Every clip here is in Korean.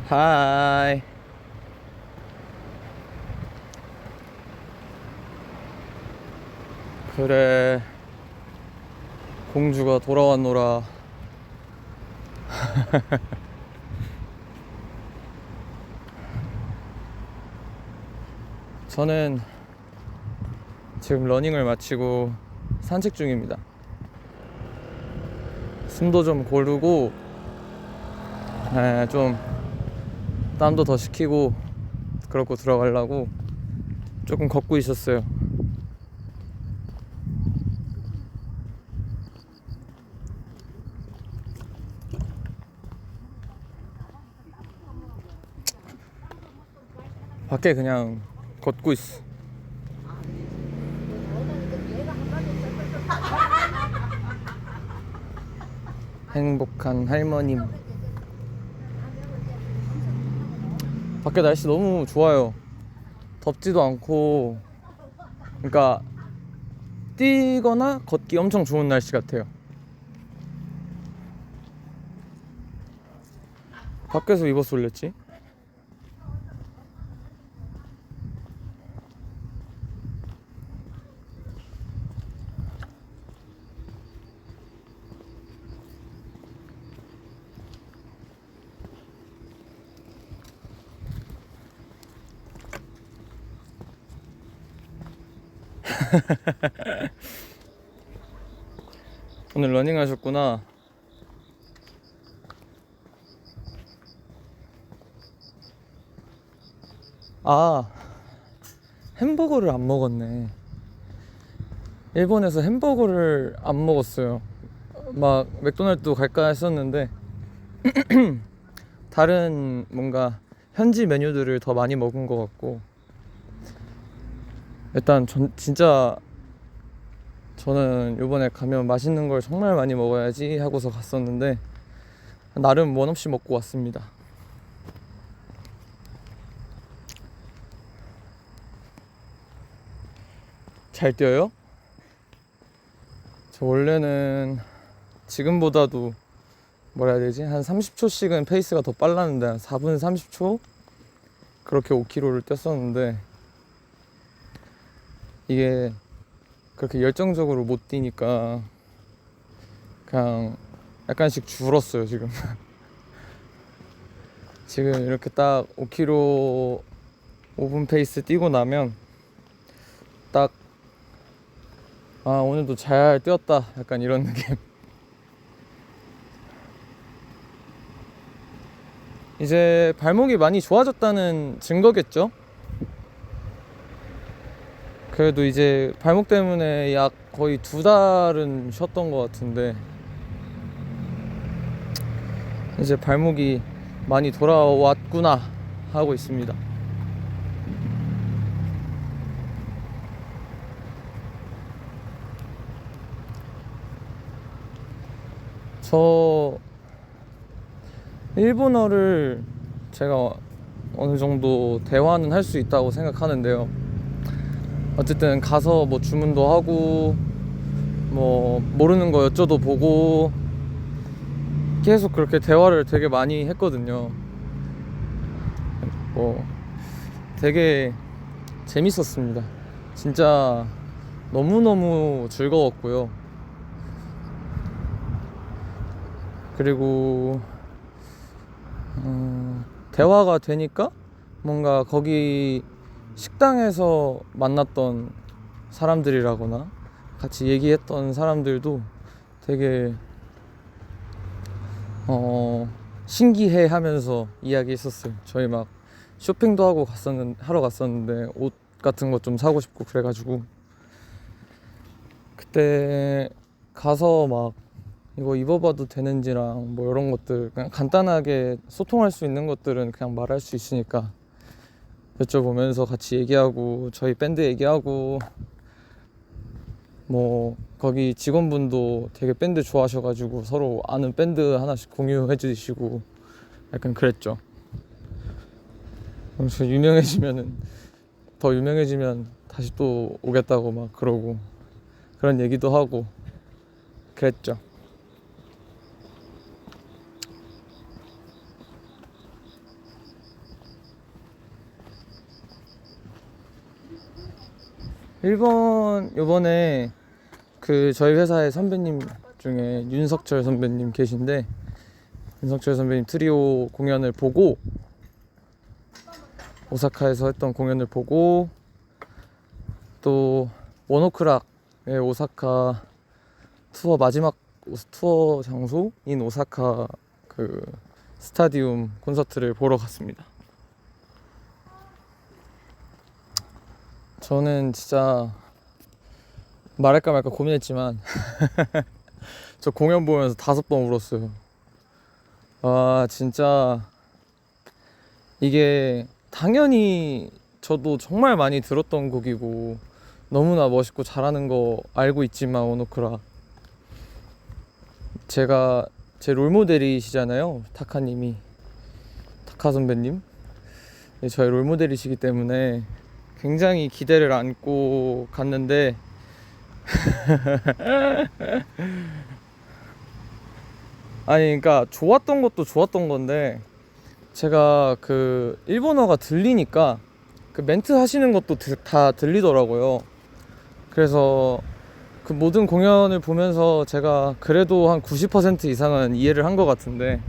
하이. 그래, 공주가 돌아왔노라. 저는 지금 러닝을 마치고 산책 중입니다. 숨도 좀 고르고 좀 땀도 더 식히고 그러고 들어가려고 조금 걷고 있었어요. 밖에 그냥 걷고 있어. 행복한 할머님. 밖에 날씨 너무 좋아요. 덥지도 않고, 그러니까 뛰거나 걷기 엄청 좋은 날씨 같아요. 밖에서 입어서 올렸지? 오늘 러닝 하셨구나. 아, 햄버거를 안 먹었네. 일본에서 햄버거를 안 먹었어요. 막 맥도날드 갈까 했었는데 다른 뭔가 현지 메뉴들을 더 많이 먹은 것 같고, 일단 진짜 저는 요번에 가면 맛있는 걸 정말 많이 먹어야지 하고서 갔었는데 나름 원 없이 먹고 왔습니다. 잘 뛰어요? 저 원래는 지금보다도 뭐라 해야 되지? 한 30초씩은 페이스가 더 빨랐는데 한 4분 30초? 그렇게 5km를 뛰었었는데 이게 그렇게 열정적으로 못 뛰니까 그냥 약간씩 줄었어요 지금. 지금 이렇게 딱 5km 5분 페이스 뛰고 나면 딱 오늘도 잘 뛰었다 약간 이런 느낌. 이제 발목이 많이 좋아졌다는 증거겠죠? 그래도 이제 발목 때문에 약 거의 2달은 쉬었던 것 같은데 이제 발목이 많이 돌아왔구나 하고 있습니다. 저 일본어를 제가 어느 정도 대화는 할 수 있다고 생각하는데요. 어쨌든 가서 뭐 주문도 하고 뭐 모르는 거 여쭤도 보고 계속 그렇게 대화를 되게 많이 했거든요. 뭐 되게 재밌었습니다. 진짜 너무너무 즐거웠고요. 그리고 대화가 되니까 뭔가 거기 식당에서 만났던 사람들이라거나 같이 얘기했던 사람들도 되게 신기해 하면서 이야기했었어요. 저희 막 쇼핑도 하러 갔었는데 옷 같은 거 좀 사고 싶고 그래가지고 그때 가서 막 이거 입어봐도 되는지랑 뭐 이런 것들 그냥 간단하게 소통할 수 있는 것들은 그냥 말할 수 있으니까 여쭤보면서 같이 얘기하고 저희 밴드 얘기하고 뭐 거기 직원분도 되게 밴드 좋아하셔가지고 서로 아는 밴드 하나씩 공유해 주시고 약간 그랬죠. 그래서 더 유명해지면 다시 또 오겠다고 막 그러고 그런 얘기도 하고 그랬죠. 요번에 그 저희 회사의 선배님 중에 윤석철 선배님 계신데, 윤석철 선배님 트리오 공연을 보고, 오사카에서 했던 공연을 보고, 또 원오크락의 오사카 투어 마지막 투어 장소인 오사카 그 스타디움 콘서트를 보러 갔습니다. 저는 진짜 말할까 말까 고민했지만 저 공연 보면서 5번 울었어요. 아 진짜 이게 당연히 저도 정말 많이 들었던 곡이고 너무나 멋있고 잘하는 거 알고 있지만, 원오크라 제가 제 롤모델이시잖아요. 타카님이, 타카 선배님 저의 롤모델이시기 때문에 굉장히 기대를 안고 갔는데 아니 그러니까 좋았던 것도 좋았던 건데, 제가 그 일본어가 들리니까 그 멘트 하시는 것도 다 들리더라고요. 그래서 그 모든 공연을 보면서 제가 그래도 한 90% 이상은 이해를 한 것 같은데,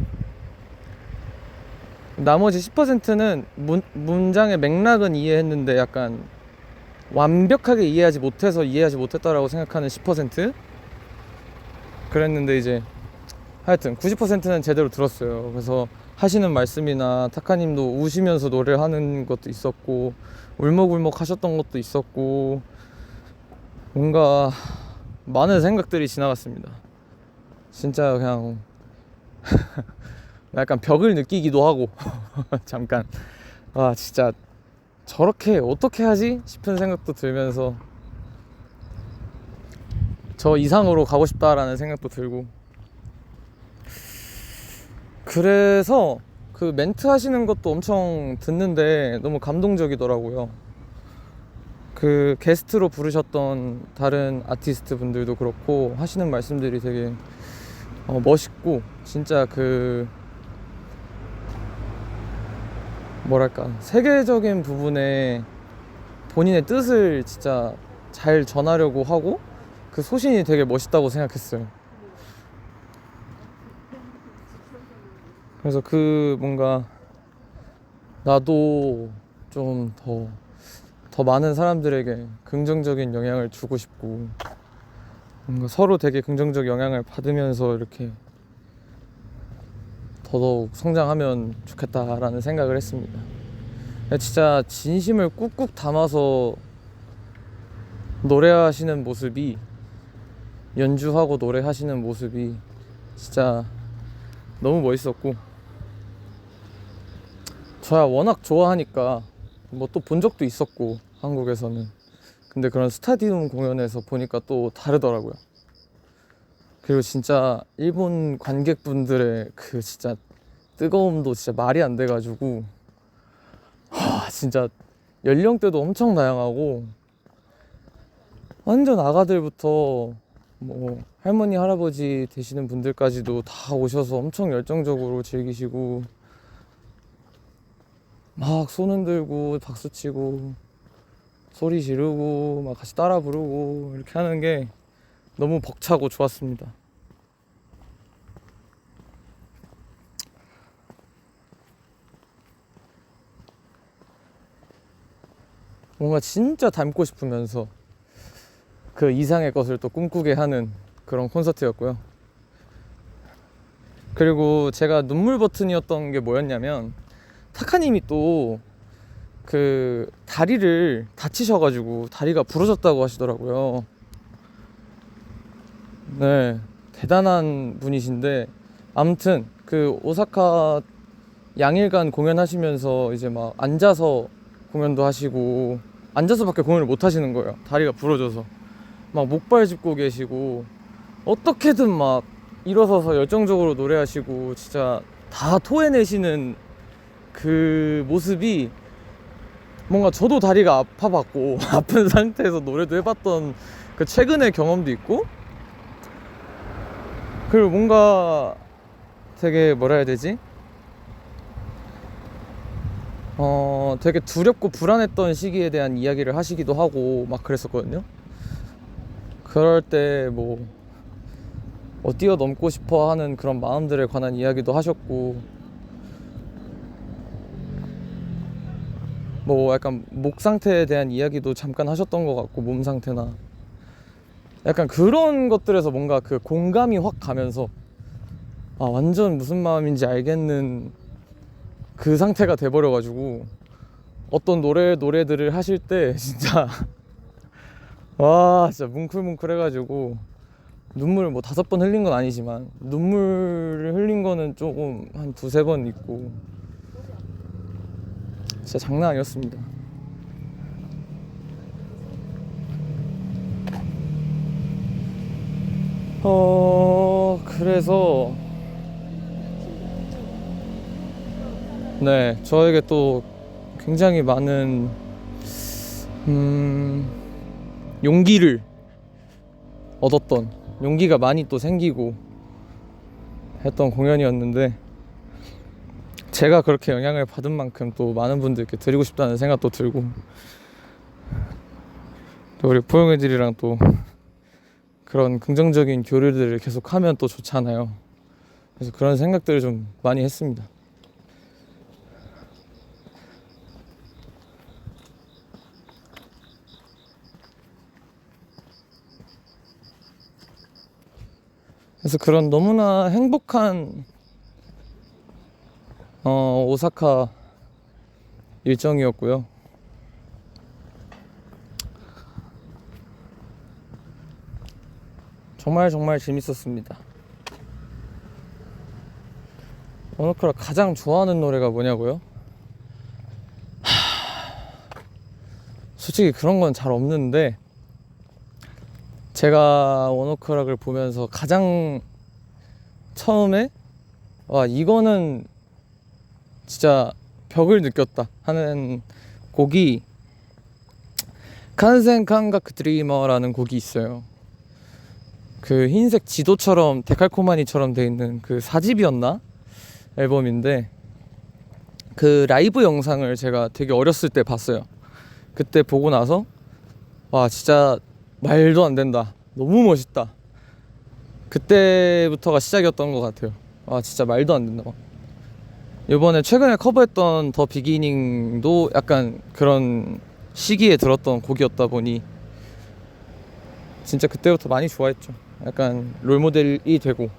나머지 10%는 문장의 맥락은 이해했는데 약간 완벽하게 이해하지 못했다라고 생각하는 10%? 그랬는데 이제 하여튼 90%는 제대로 들었어요. 그래서 하시는 말씀이나 타카님도 우시면서 노래하는 것도 있었고, 울먹울먹 하셨던 것도 있었고, 뭔가 많은 생각들이 지나갔습니다. 진짜 그냥 약간 벽을 느끼기도 하고 잠깐 진짜 저렇게 어떻게 하지 싶은 생각도 들면서 저 이상으로 가고 싶다라는 생각도 들고, 그래서 그 멘트 하시는 것도 엄청 듣는데 너무 감동적이더라고요. 그 게스트로 부르셨던 다른 아티스트 분들도 그렇고 하시는 말씀들이 되게 멋있고, 진짜 그 뭐랄까 세계적인 부분에 본인의 뜻을 진짜 잘 전하려고 하고, 그 소신이 되게 멋있다고 생각했어요. 그래서 그 뭔가 나도 좀 더 많은 사람들에게 긍정적인 영향을 주고 싶고, 뭔가 서로 되게 긍정적 영향을 받으면서 이렇게 더더욱 성장하면 좋겠다라는 생각을 했습니다. 진짜 진심을 꾹꾹 담아서 노래하시는 모습이, 연주하고 노래하시는 모습이 진짜 너무 멋있었고, 저야 워낙 좋아하니까 뭐 또 본 적도 있었고 한국에서는, 근데 그런 스타디움 공연에서 보니까 또 다르더라고요. 그리고 진짜 일본 관객분들의 그 진짜 뜨거움도 진짜 말이 안 돼가지고, 진짜 연령대도 엄청 다양하고, 완전 아가들부터 뭐 할머니 할아버지 되시는 분들까지도 다 오셔서 엄청 열정적으로 즐기시고, 막 손 흔들고 박수치고 소리 지르고 막 같이 따라 부르고 이렇게 하는 게 너무 벅차고 좋았습니다. 뭔가 진짜 닮고 싶으면서 그 이상의 것을 또 꿈꾸게 하는 그런 콘서트였고요. 그리고 제가 눈물 버튼이었던 게 뭐였냐면, 타카님이 또 그 다리를 다치셔가지고 다리가 부러졌다고 하시더라고요. 네, 대단한 분이신데, 아무튼 그 오사카 양일간 공연하시면서 이제 막 앉아서 공연도 하시고, 앉아서밖에 공연을 못 하시는 거예요. 다리가 부러져서 막 목발 짚고 계시고, 어떻게든 막 일어서서 열정적으로 노래하시고 진짜 다 토해내시는 그 모습이, 뭔가 저도 다리가 아파봤고 아픈 상태에서 노래도 해봤던 그 최근의 경험도 있고, 그리고 뭔가 되게 뭐라 해야 되지? 되게 두렵고 불안했던 시기에 대한 이야기를 하시기도 하고 막 그랬었거든요. 그럴 때 뭐 뛰어넘고 싶어 하는 그런 마음들에 관한 이야기도 하셨고, 뭐 약간 목 상태에 대한 이야기도 잠깐 하셨던 것 같고, 몸 상태나 약간 그런 것들에서 뭔가 그 공감이 확 가면서 완전 무슨 마음인지 알겠는 그 상태가 돼버려가지고, 어떤 노래들을 하실 때 진짜 와 진짜 뭉클뭉클 해가지고, 눈물 뭐 5번 흘린 건 아니지만 눈물을 흘린 거는 조금 한 2-3번 있고, 진짜 장난 아니었습니다. 그래서 네, 저에게 또 굉장히 많은 용기를 얻었던, 용기가 많이 또 생기고 했던 공연이었는데, 제가 그렇게 영향을 받은 만큼 또 많은 분들께 드리고 싶다는 생각도 들고, 또 우리 포용이들이랑 또 그런 긍정적인 교류들을 계속 하면 또 좋잖아요. 그래서 그런 생각들을 좀 많이 했습니다. 그래서 그런 너무나 행복한 오사카 일정이었고요. 정말 정말 재밌었습니다. 오노크라 가장 좋아하는 노래가 뭐냐고요? 솔직히 그런 건 잘 없는데, 제가 원오크락을 보면서 가장 처음에 이거는 진짜 벽을 느꼈다 하는 곡이 칸센 칸가크 드리머라는 곡이 있어요. 그 흰색 지도처럼 데칼코마니처럼 돼 있는 그 4집이었나? 앨범인데, 그 라이브 영상을 제가 되게 어렸을 때 봤어요. 그때 보고 나서 진짜 말도 안 된다, 너무 멋있다, 그때부터가 시작이었던 것 같아요. 진짜 말도 안 된다. 이번에 최근에 커버했던 더 비기닝도 약간 그런 시기에 들었던 곡이었다 보니 진짜 그때부터 많이 좋아했죠. 약간 롤모델이 되고.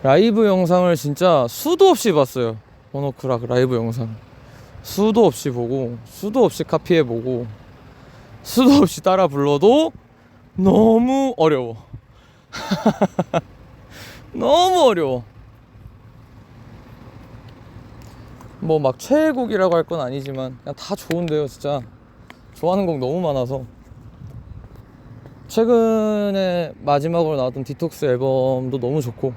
라이브 영상을 진짜 수도 없이 봤어요. 원오크락 라이브 영상 수도 없이 보고, 수도 없이 카피해보고, 수도 없이 따라 불러도 너무 어려워. 너무 어려워. 뭐 막 최애곡이라고 할 건 아니지만 그냥 다 좋은데요. 진짜 좋아하는 곡 너무 많아서. 최근에 마지막으로 나왔던 디톡스 앨범도 너무 좋고,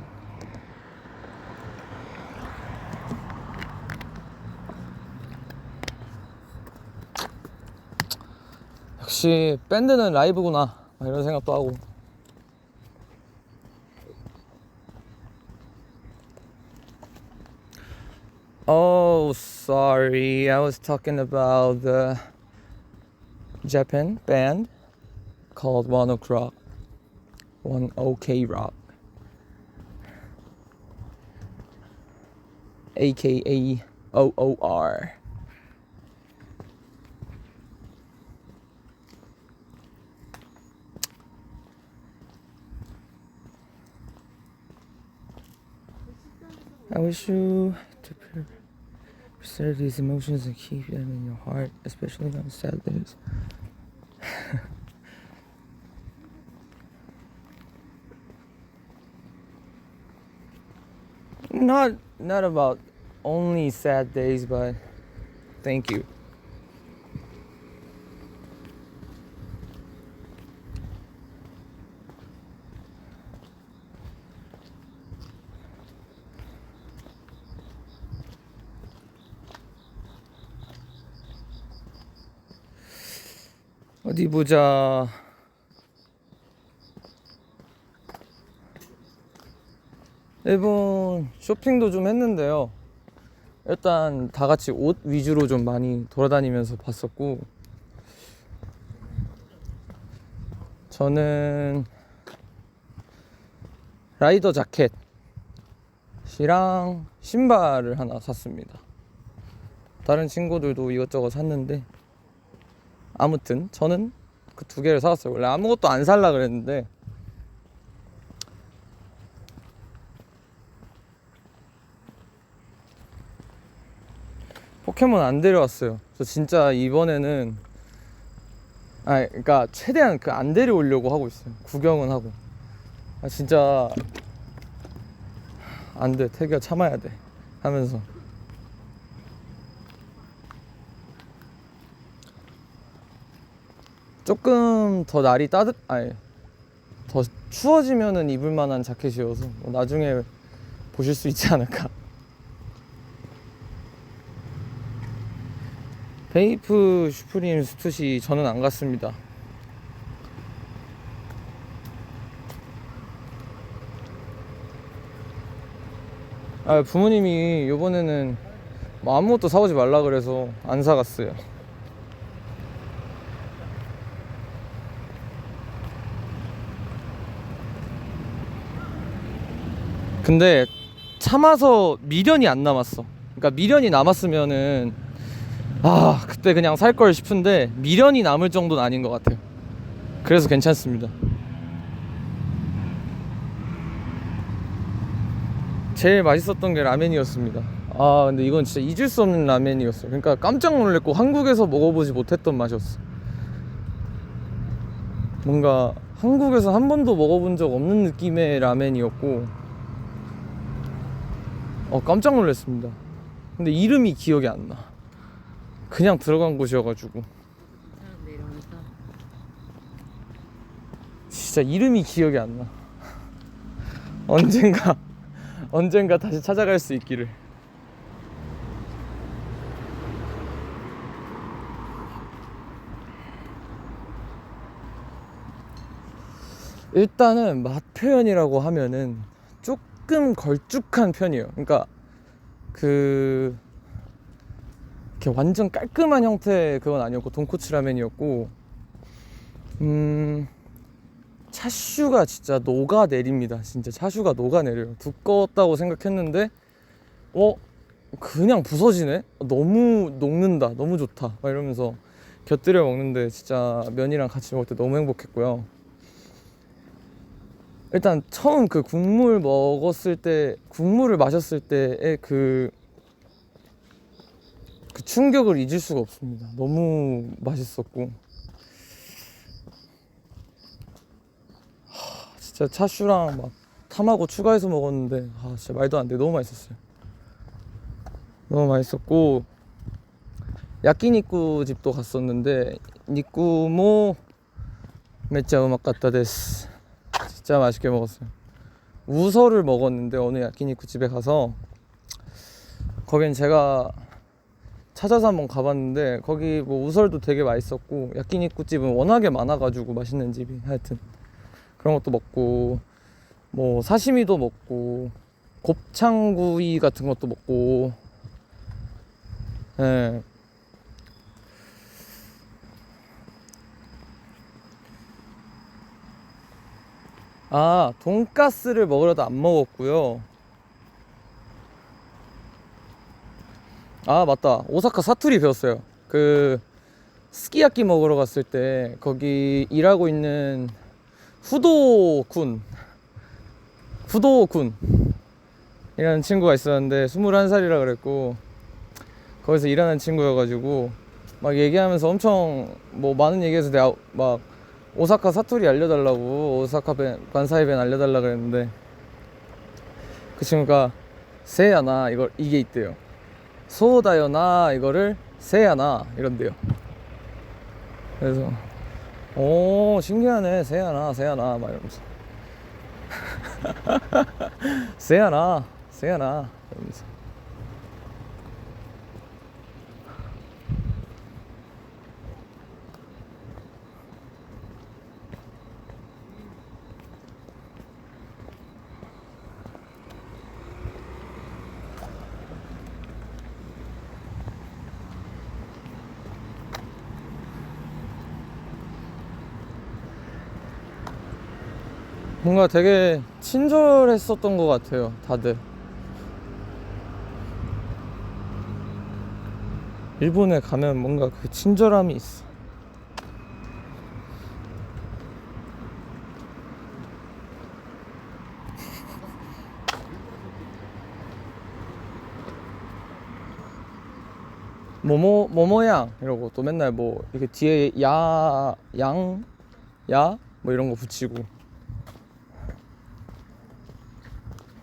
역시 밴드는 라이브구나 이런 생각도 하고. Oh, sorry. I was talking about the Japan band called One Ok Rock. One OK Rock. AKA OOR. I wish you to preserve these emotions and keep them in your heart, especially on sad days. Not about only sad days, but thank you. 어디 보자. 일본 쇼핑도 좀 했는데요. 일단 다 같이 옷 위주로 좀 많이 돌아다니면서 봤었고, 저는 라이더 자켓이랑 신발을 하나 샀습니다. 다른 친구들도 이것저것 샀는데, 아무튼 저는 그 두 개를 사왔어요. 원래 아무것도 안 살라 그랬는데 포켓몬 안 데려왔어요. 저 진짜 이번에는 그러니까 최대한 그 안 데려오려고 하고 있어요. 구경은 하고. 진짜 안 돼. 태규야 참아야 돼. 하면서. 조금 더 날이 더 추워지면은 입을 만한 자켓이어서 뭐 나중에 보실 수 있지 않을까. 베이프 슈프림 스투시 저는 안 갔습니다. 부모님이 요번에는 뭐 아무것도 사오지 말라 그래서 안 사갔어요. 근데 참아서 미련이 안 남았어. 그러니까 미련이 남았으면은 그때 그냥 살 걸 싶은데 미련이 남을 정도는 아닌 것 같아요. 그래서 괜찮습니다. 제일 맛있었던 게 라멘이었습니다. 근데 이건 진짜 잊을 수 없는 라멘이었어요. 그러니까 깜짝 놀랐고 한국에서 먹어보지 못했던 맛이었어. 뭔가 한국에서 한 번도 먹어본 적 없는 느낌의 라멘이었고 깜짝 놀랐습니다. 근데 이름이 기억이 안 나. 그냥 들어간 곳이어가지고 진짜 이름이 기억이 안 나. 언젠가 다시 찾아갈 수 있기를. 일단은 맛 표현이라고 하면은 조금 걸쭉한 편이에요. 그러니까 이렇게 완전 깔끔한 형태의 그건 아니었고 돈코츠 라면이었고, 차슈가 진짜 녹아내립니다. 진짜 차슈가 녹아내려요. 두꺼웠다고 생각했는데 그냥 부서지네. 너무 녹는다. 너무 좋다. 막 이러면서 곁들여 먹는데 진짜 면이랑 같이 먹을 때 너무 행복했고요. 일단 처음 그 국물을 마셨을 때의 그 충격을 잊을 수가 없습니다. 너무 맛있었고, 진짜 차슈랑 막 타마고 추가해서 먹었는데 진짜 말도 안 돼. 너무 맛있었어요. 너무 맛있었고, 야끼니쿠 집도 갔었는데 니쿠모 메짜 우마카타 데스. 진짜 맛있게 먹었어요. 우설을 먹었는데 어느 야끼니쿠 집에 가서, 거긴 제가 찾아서 한번 가봤는데 거기 뭐 우설도 되게 맛있었고, 야끼니쿠 집은 워낙에 많아가지고 맛있는 집이, 하여튼 그런 것도 먹고, 뭐 사시미도 먹고 곱창구이 같은 것도 먹고. 예. 돈가스를 먹으러도 안 먹었고요. 맞다. 오사카 사투리 배웠어요. 그 스키야키 먹으러 갔을 때 거기 일하고 있는 후도군 이라는 친구가 있었는데 21살이라 그랬고, 거기서 일하는 친구여가지고 막 얘기하면서 엄청 뭐 많은 얘기해서 내가 막 오사카 사투리 알려달라고, 오사카 관사이 弁 알려달라 그랬는데 그 친구가 세야나 이게 있대요. 소다요나 이거를 세야나 이런대요. 그래서 신기하네. 세야나 막 이러면서 세야나 이러면서. 뭔가 되게 친절했었던 것 같아요, 다들. 일본에 가면 뭔가 그 친절함이 있어. 뭐뭐양 이러고 또 맨날 뭐 이렇게 뒤에 뭐 이런 거 붙이고.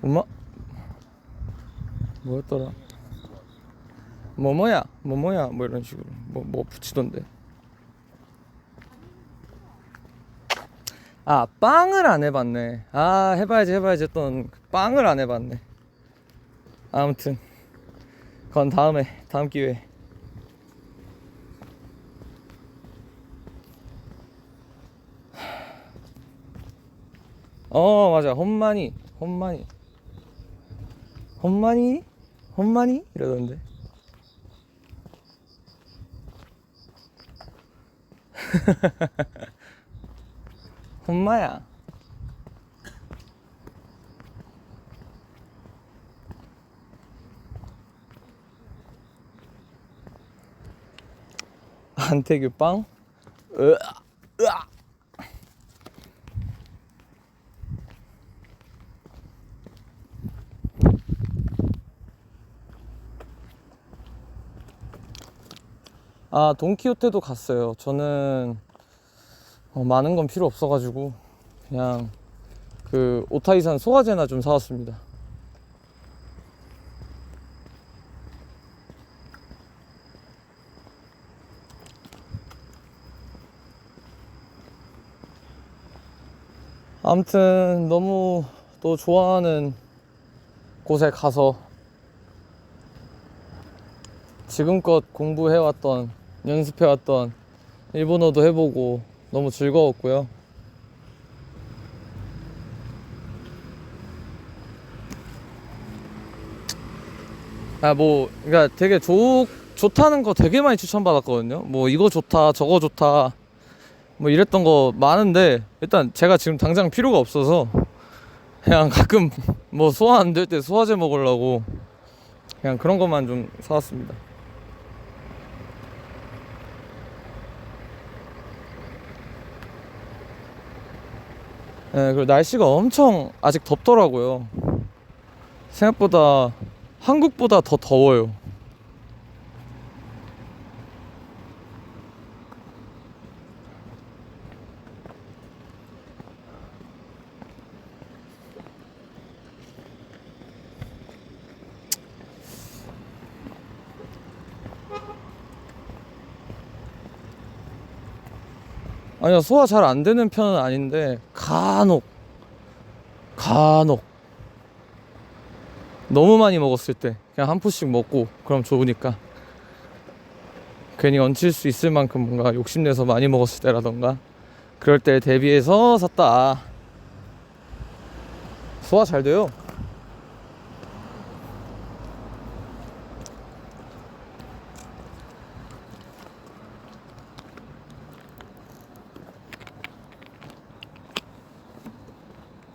엄마 뭐였더라? 뭐뭐야 뭐 이런 식으로 뭐 붙이던데. 아, 빵을 안 해봤네. 아, 해봐야지 했던 그 빵을 안 해봤네. 아무튼 그건 다음 기회에. 맞아. 혼마니 이러던데. 혼마야. 안태규 빵? 으아, 으아. 아, 돈키호테도 갔어요. 저는 많은 건 필요 없어가지고 그냥 그 오타이산 소화제나 좀 사왔습니다. 아무튼 너무 또 좋아하는 곳에 가서 지금껏 공부해왔던, 연습해왔던 일본어도 해보고 너무 즐거웠고요. 그러니까 되게 좋다는 거 되게 많이 추천받았거든요. 뭐 이거 좋다, 저거 좋다, 뭐 이랬던 거 많은데, 일단 제가 지금 당장 필요가 없어서 그냥 가끔 뭐 소화 안 될 때 소화제 먹으려고 그냥 그런 것만 좀 사왔습니다. 그리고 날씨가 엄청 아직 덥더라고요. 생각보다 한국보다 더 더워요. 아니요, 소화 잘 안 되는 편은 아닌데 간혹 너무 많이 먹었을 때 그냥 한 포씩 먹고 그럼 좋으니까, 괜히 얹힐 수 있을 만큼 뭔가 욕심내서 많이 먹었을 때라던가 그럴 때 대비해서 샀다. 소화 잘 돼요.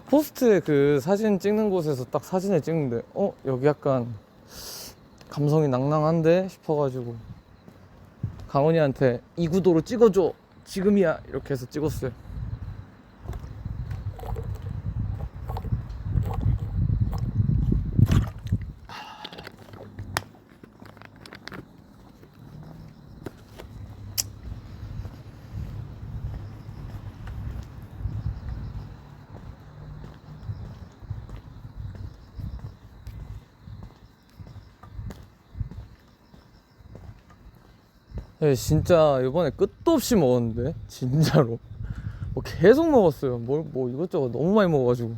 포스트에 그 사진 찍는 곳에서 딱 사진을 찍는데 여기 약간 감성이 낭낭한데 싶어가지고 강원이한테 이 구도로 찍어줘 지금이야 이렇게 해서 찍었어요. 네, 진짜 이번에 끝도 없이 먹었는데 진짜로 뭐 계속 먹었어요. 뭐 이것저것 너무 많이 먹어가지고.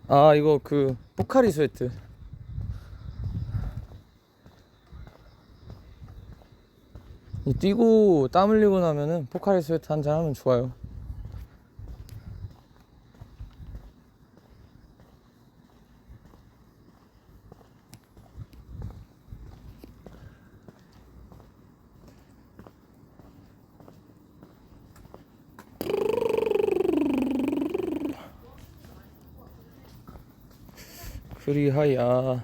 아, 이거 그 포카리 스웨트. 이 뛰고 땀 흘리고 나면은 포카리 스웨트 한잔 하면 좋아요. 프리하이. 아,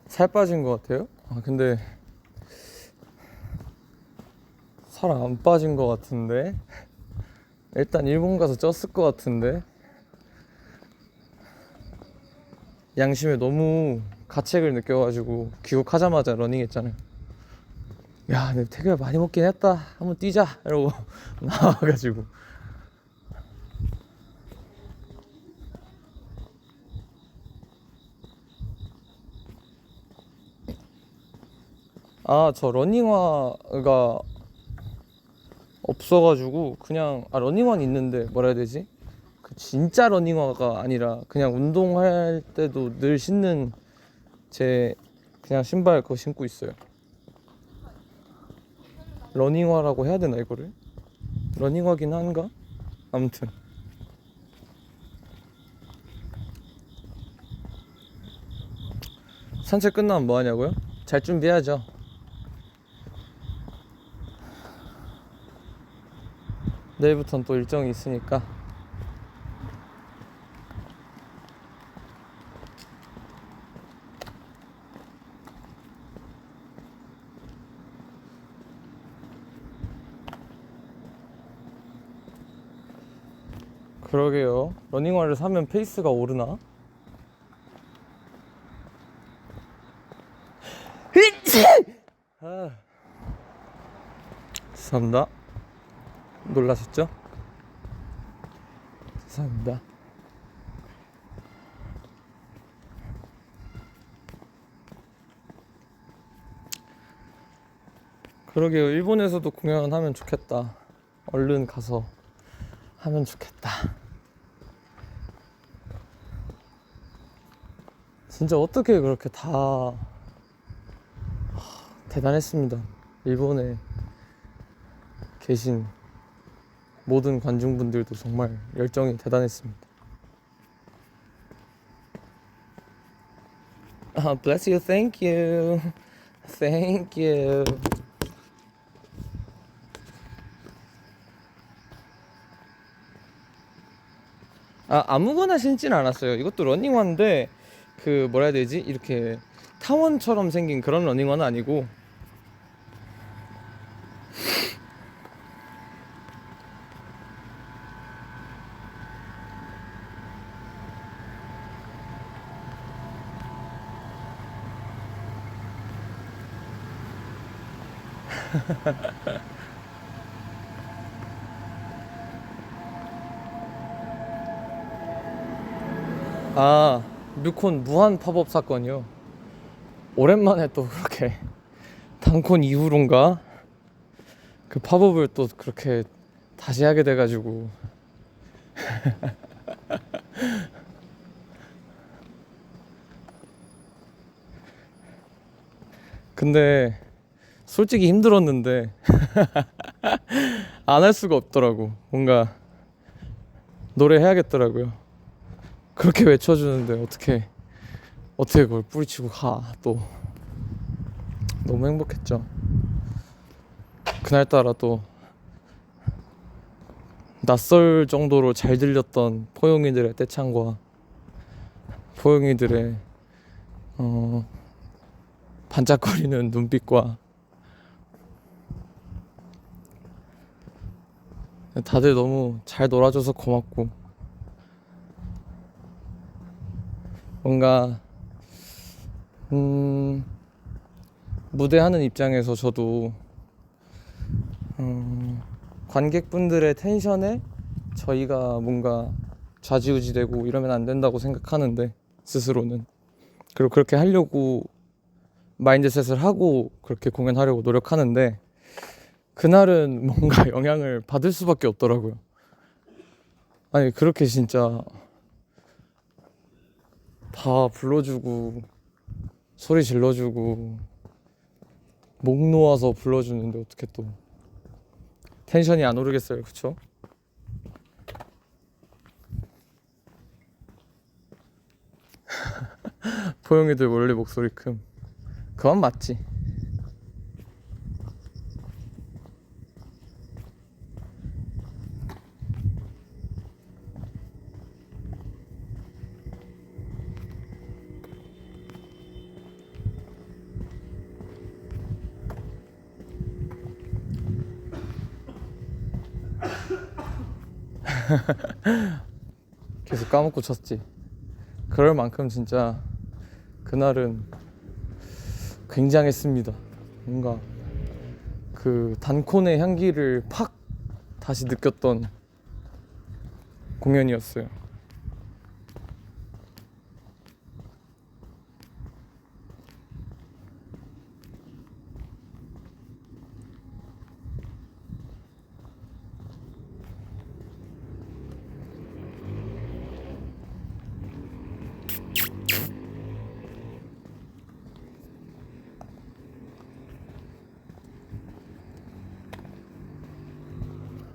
살 빠진 것 같아요? 아, 근데 살 안 빠진 것 같은데. 일단 일본 가서 쪘을 것 같은데. 양심에 너무 가책을 느껴가지고 귀국하자마자 러닝했잖아요. 야, 근데 태교가 많이 먹긴 했다. 한번 뛰자 이러고 나와가지고. 아, 저 러닝화가 없어가지고 그냥, 아, 러닝화는 있는데 뭐라 해야 되지? 그 진짜 러닝화가 아니라 그냥 운동할 때도 늘 신는 제 그냥 신발 그거 신고 있어요. 러닝화라고 해야 되나 이거를? 러닝화긴 한가? 아무튼 산책 끝나면 뭐 하냐고요? 잘 준비해야죠. 내일부터는 또 일정이 있으니까. 그러게요. 러닝화를 사면 페이스가 오르나? 아, 죄송합니다. 놀라셨죠? 죄송합니다. 그러게요. 일본에서도 공연하면 좋겠다. 얼른 가서 하면 좋겠다. 진짜 어떻게 그렇게 다 대단했습니다. 일본에 계신 모든 관중분들도 정말 열정이 대단했습니다. 아, bless you, thank you, thank you. 아, 아무거나 신진 않았어요. 이것도 러닝화인데 그 뭐라 해야 되지? 이렇게 타원처럼 생긴 그런 러닝화는 아니고. 아, 뮤콘 무한 팝업 사건이요. 오랜만에 또 그렇게 단콘 이후론가 그 팝업을 또 그렇게 다시 하게 돼가지고. 근데 솔직히 힘들었는데 안 할 수가 없더라고. 뭔가 노래 해야겠더라고요. 그렇게 외쳐주는데 어떻게 그걸 뿌리치고 가. 또 너무 행복했죠. 그날따라 또 낯설 정도로 잘 들렸던 포용이들의 떼창과 포용이들의 반짝거리는 눈빛과 다들 너무 잘 놀아줘서 고맙고, 뭔가 무대하는 입장에서 저도 관객분들의 텐션에 저희가 뭔가 좌지우지되고 이러면 안 된다고 생각하는데, 스스로는. 그리고 그렇게 하려고 마인드셋을 하고 그렇게 공연하려고 노력하는데, 그날은 뭔가 영향을 받을 수밖에 없더라고요. 아니, 그렇게 진짜 다 불러주고 소리 질러주고 목 놓아서 불러주는데 어떻게 또 텐션이 안 오르겠어요, 그쵸? 포용이들 원래 목소리 큼 그건 맞지. 계속 까먹고 쳤지. 그럴 만큼 진짜 그날은 굉장했습니다. 뭔가 그 단콘의 향기를 팍 다시 느꼈던 공연이었어요.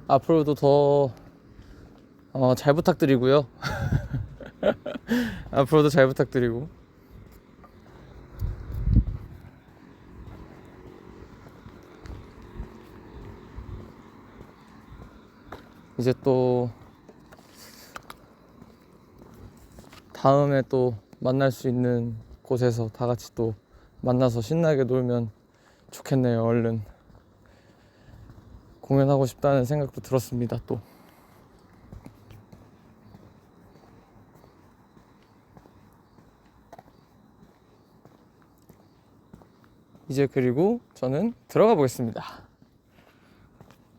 앞으로도 더 잘 부탁드리고요. 앞으로도 잘 부탁드리고 이제 또 다음에 또 만날 수 있는 곳에서 다 같이 또 만나서 신나게 놀면 좋겠네요. 얼른 공연하고 싶다는 생각도 들었습니다. 또 이제 그리고 저는 들어가 보겠습니다.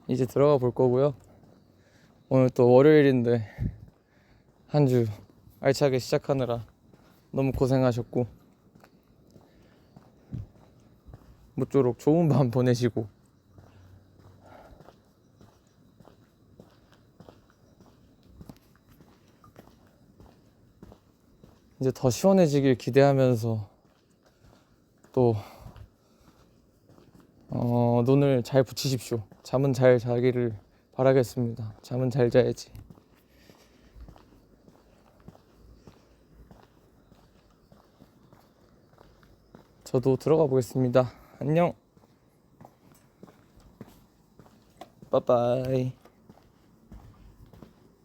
이제 들어가 볼 거고요. 오늘 또 월요일인데 한 주 알차게 시작하느라 너무 고생하셨고 모쪼록 좋은 밤 보내시고 이제 더 시원해지길 기대하면서 또 눈을 잘 붙이십시오. 잠은 잘 자기를 바라겠습니다. 잠은 잘 자야지. 저도 들어가 보겠습니다. 안녕. 빠빠이.